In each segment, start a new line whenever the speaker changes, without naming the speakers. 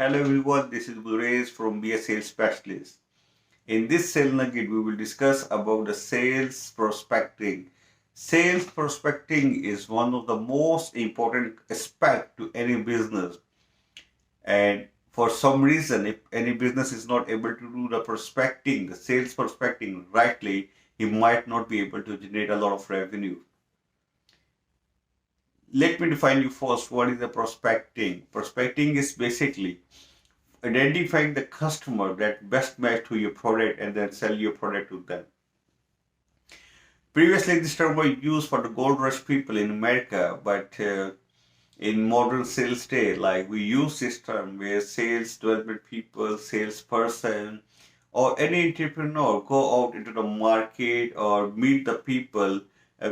Hello everyone, this is Gurez from Be a Sales Specialist. In this sales nugget, we will discuss about the sales prospecting. Sales prospecting is one of the most important aspect to any business. And for some reason, if any business is not able to do the prospecting, the sales prospecting rightly, he might not be able to generate a lot of revenue. Let me define you first what is the prospecting. Prospecting is basically identifying the customer that best match to your product and then sell your product to them. Previously, this term was used for the gold rush people in America, but in modern sales day, like we use this term where sales development people, salesperson, or any entrepreneur go out into the market or meet the people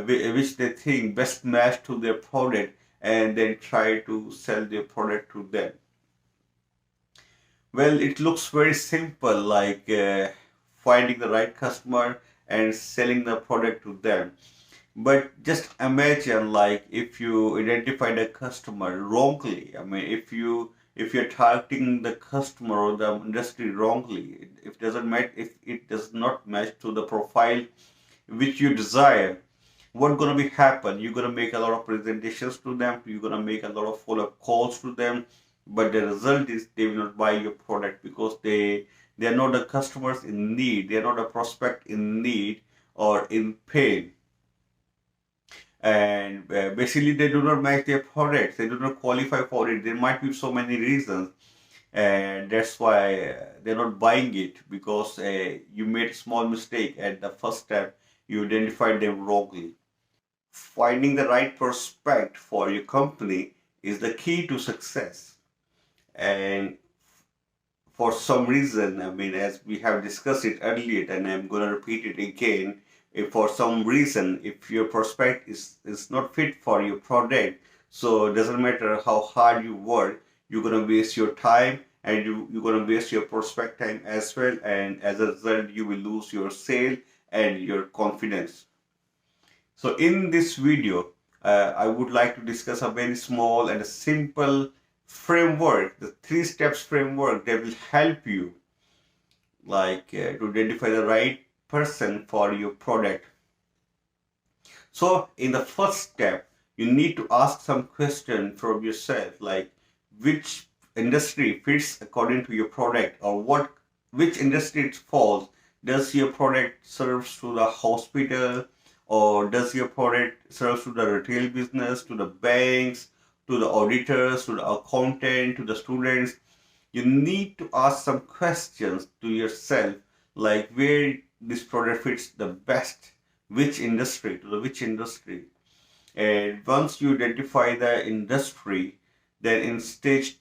which they think best match to their product and then try to sell their product to them. Well, it looks very simple, like finding the right customer and selling the product to them. But just imagine, like, if you identify the customer wrongly. I mean, if you're targeting the customer or the industry wrongly, if doesn't match, if it does not match to the profile which you desire, what's gonna be happen? You're gonna make a lot of presentations to them. You're gonna make a lot of follow-up calls to them, but the result is they will not buy your product because they are not the customers in need. They are not a prospect in need or in pain, and basically they do not match their products. They do not qualify for it. There might be so many reasons, and that's why they're not buying it because you made a small mistake at the first step. You identified them wrongly. Finding the right prospect for your company is the key to success. And for some reason, I mean, as we have discussed it earlier, and I'm going to repeat it again, if for some reason, if your prospect is not fit for your product, so it doesn't matter how hard you work, you're going to waste your time and you're going to waste your prospect time as well. And as a result, you will lose your sale and your confidence. So in this video, I would like to discuss a very small and a simple framework, the 3 steps framework that will help you like to identify the right person for your product. So in the first step, you need to ask some question from yourself, like which industry fits according to your product, or which industry it falls. Does your product serves to the hospital, or does your product serves to the retail business, to the banks, to the auditors, to the accountant, to the students? You need to ask some questions to yourself, like where this product fits the best, which industry. And once you identify the industry, then in step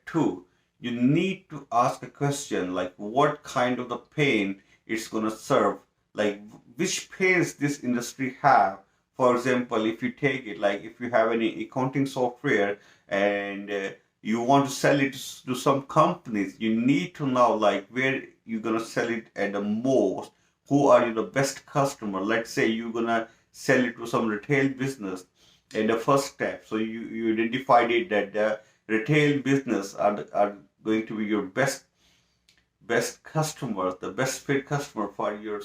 two, you need to ask a question like what kind of the pain it's gonna serve, like which pains this industry have. For example, if you take it like if you have any accounting software and you want to sell it to some companies, you need to know like where you're gonna sell it at the most, who are you the best customer. Let's say you're gonna sell it to some retail business in the first step. So you identified it that the retail business are going to be your best customers, the best fit customer for your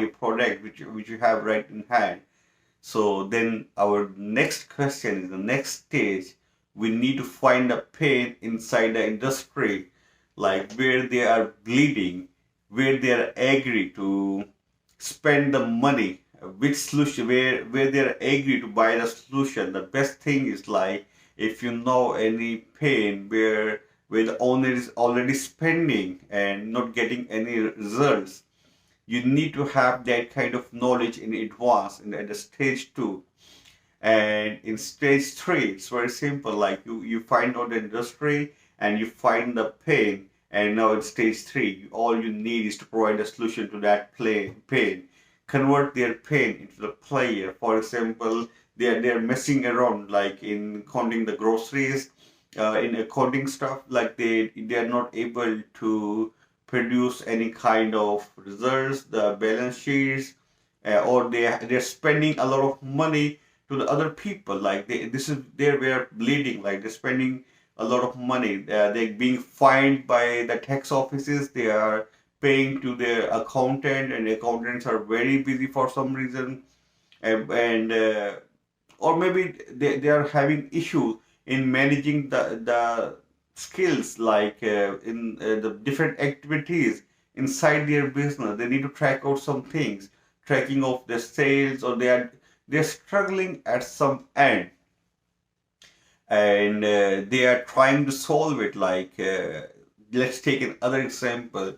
product which you have right in hand. So then our next question is the next stage. We need to find a pain inside the industry, like where they are bleeding, where they are agree to spend the money, which solution, where they are agree to buy the solution. The best thing is like if you know any pain where the owner is already spending and not getting any results, you need to have that kind of knowledge in advance and at the stage two. And in stage three, it's very simple. Like you find out the industry and you find the pain. And now in stage three, all you need is to provide a solution to that pain. Convert their pain into the player. For example, they're messing around like in counting the groceries, in accounting stuff. Like they're not able to produce any kind of results, the balance sheets, or they're spending a lot of money to the other people. Like this is they were bleeding. Like they're spending a lot of money. They're being fined by the tax offices. They are paying to their accountant, and accountants are very busy for some reason, and or maybe they are having issues in managing the skills, like in the different activities inside their business. They need to track out some things, tracking of their sales, or they're struggling at some end, and they are trying to solve it. Like let's take another example.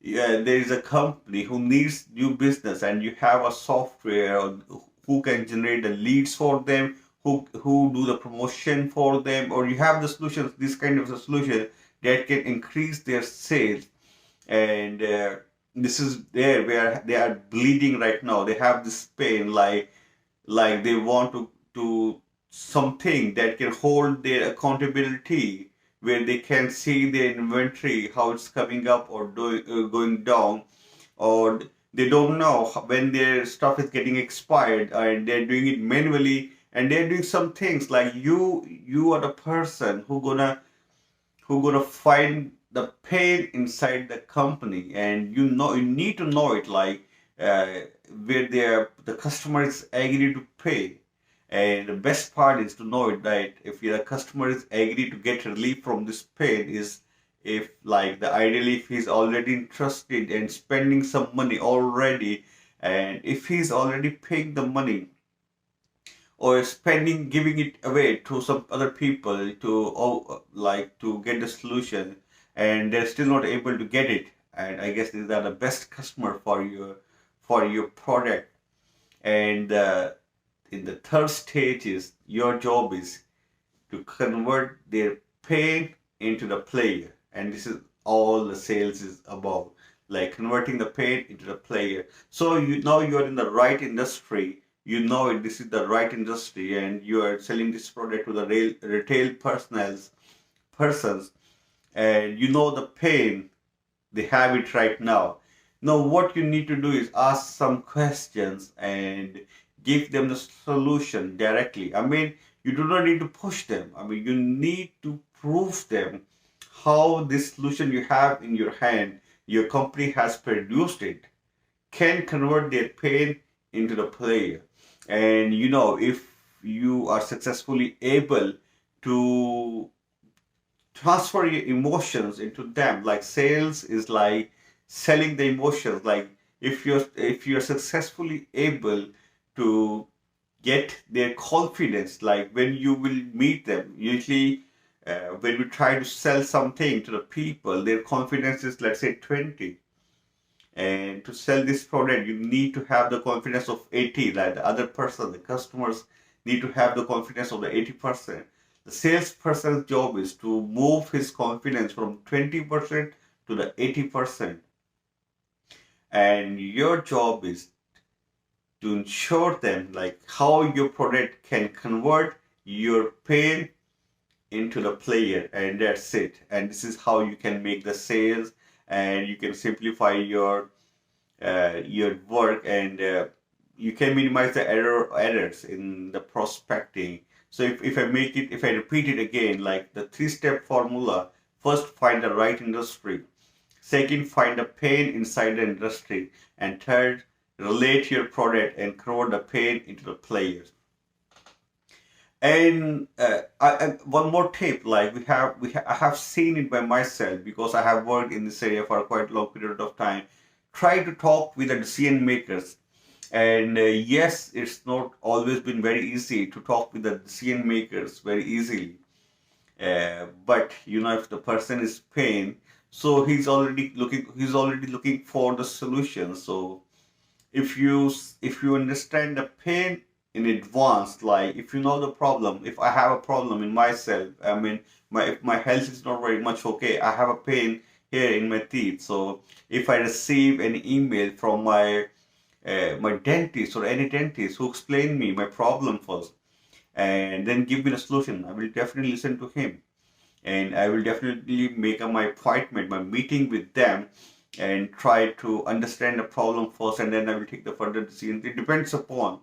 Yeah, there is a company who needs new business, and you have a software who can generate the leads for them, who do the promotion for them, or you have the solutions, this kind of a solution that can increase their sales. And this is there where they are bleeding right now. They have this pain, like they want to something that can hold their accountability, where they can see their inventory, how it's coming up or going down, or they don't know when their stuff is getting expired, and they're doing it manually, and they're doing some things. Like you are the person who gonna find the pain inside the company, and you need to know it, like uh, where the customer is agree to pay. And the best part is to know it, that if the customer is agree to get relief from this pain, is if, like, the ideally, if he's already interested and spending some money already, and if he's already paying the money or spending, giving it away to some other people to, like, to get the solution, and they're still not able to get it, and I guess these are the best customer for your product. And in the third stage is your job is to convert their pain into the player, and this is all the sales is about, like converting the pain into the player. So you now you're in the right industry, you know it, this is the right industry, and you are selling this product to the retail persons, and you know the pain, they have it right now. Now, what you need to do is ask some questions and give them the solution directly. I mean, you do not need to push them. I mean, you need to prove them how this solution you have in your hand, your company has produced it, can convert their pain into the player. And if you are successfully able to transfer your emotions into them, like sales is like selling the emotions. Like if you're successfully able to get their confidence, like when you will meet them, usually when we try to sell something to the people, their confidence is, let's say, 20, and to sell this product you need to have the confidence of 80, like the other person, the customers need to have the confidence of the 80%. The salesperson's job is to move his confidence from 20% to the 80%, and your job is to ensure them, like, how your product can convert your pain into the player, and that's it. And this is how you can make the sales, and you can simplify your work, and you can minimize the errors in the prospecting. So if I repeat it again, like the 3-step formula: first, find the right industry; second, find the pain inside the industry; and third, relate your product and convert the pain into the players. And one more tip, like I have seen it by myself, because I have worked in this area for a quite long period of time. Try to talk with the decision makers, and yes, it's not always been very easy to talk with the decision makers very easily. But if the person is pain, so he's already looking for the solution. So if you understand the pain in advance, like if you know the problem, if I have a problem in myself, I mean, if my health is not very much okay, I have a pain here in my teeth. So if I receive an email from my dentist or any dentist who explain me my problem first and then give me the solution, I will definitely listen to him, and I will definitely make my appointment, my meeting with them, and try to understand the problem first, and then I will take the further decision. It depends upon.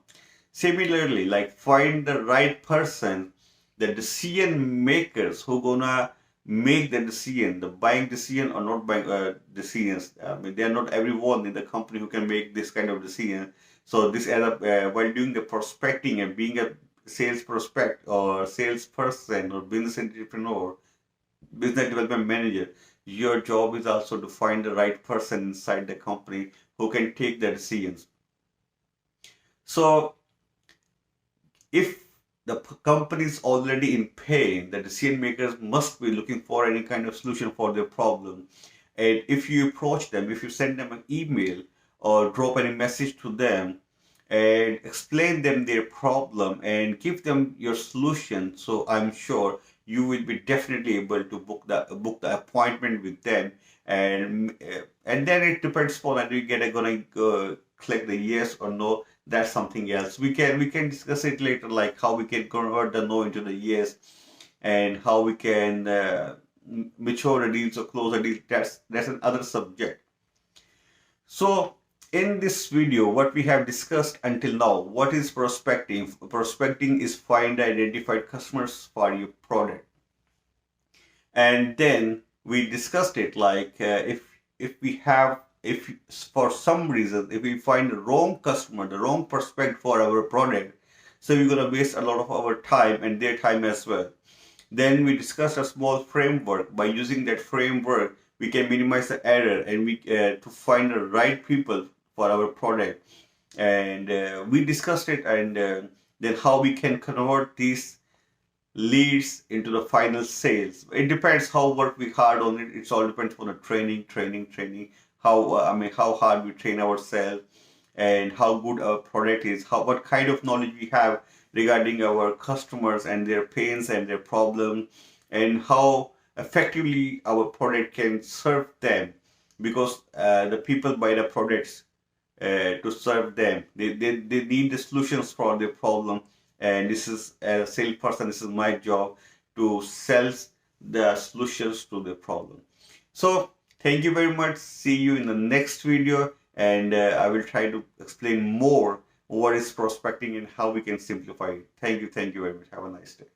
Similarly, like, find the right person the decision makers who gonna make the decision, the buying decision or not buying decisions. I mean, they are not everyone in the company who can make this kind of decision. So this as a, while doing the prospecting and being a sales prospect or salesperson or business entrepreneur, business development manager, your job is also to find the right person inside the company who can take the decisions. So if the company is already in pain, the decision makers must be looking for any kind of solution for their problem. And if you approach them, if you send them an email or drop any message to them and explain them their problem and give them your solution, so I'm sure you will be definitely able to book the appointment with them. And then it depends upon whether you gonna click the yes or no. That's something else. We can discuss it later, like how we can convert the no into the yes, and how we can mature the deals or close the deal. That's another subject. So in this video, what we have discussed until now, what is prospecting? Prospecting is find identified customers for your product. And then we discussed it like if for some reason if we find the wrong customer, the wrong prospect for our product, so we're going to waste a lot of our time and their time as well. Then we discussed a small framework. By using that framework, we can minimize the error and we to find the right people for our product. And we discussed it, and then how we can convert these leads into the final sales. It depends how work we hard on it. It all depends on the training. How how hard we train ourselves, and how good our product is. How what kind of knowledge we have regarding our customers and their pains and their problems, and how effectively our product can serve them. Because the people buy the products to serve them. They need the solutions for their problem. And this is, as a salesperson, this is my job to sell the solutions to the problem. So thank you very much. See you in the next video, and I will try to explain more what is prospecting and how we can simplify it. Thank you very much. Have a nice day.